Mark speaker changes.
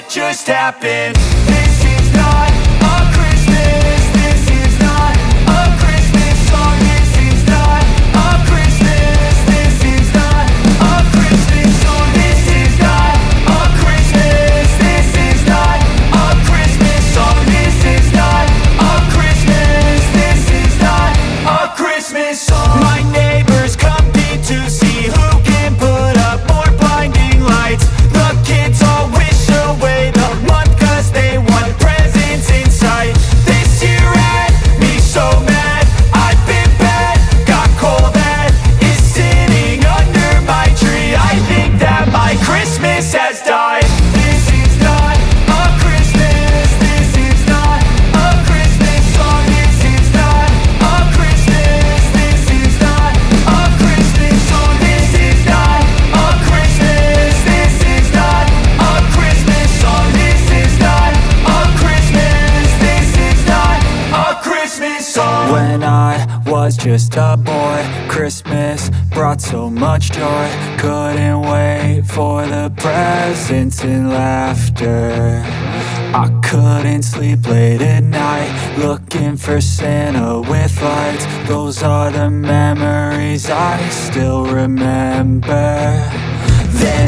Speaker 1: Just happened. This is not a Christmas. This is not a Christmas song. This is not a Christmas. This is not a Christmas song. This is not a Christmas. This is not a Christmas song. This is not a Christmas. This is not a Christmas song. My neighbors compete to see who can put up more blinding lights. The kids all wish away the month 'cause they want presents in sight. This year had me so mad, I've been bad, got coal that is sitting under my tree. I think that my Christmas has died. This is not a Christmas. This is not a Christmas song. This is not a Christmas. This is not a Christmas song. This is not a Christmas. This is not a Christmas song. This is not a Christmas. This is not a Christmas song. When I was just a boy, Christmas brought so much joy. Couldn't wait for the presents and laughter. I couldn't sleep late at night, looking for Santa with lights. Those are the memories I still remember. Then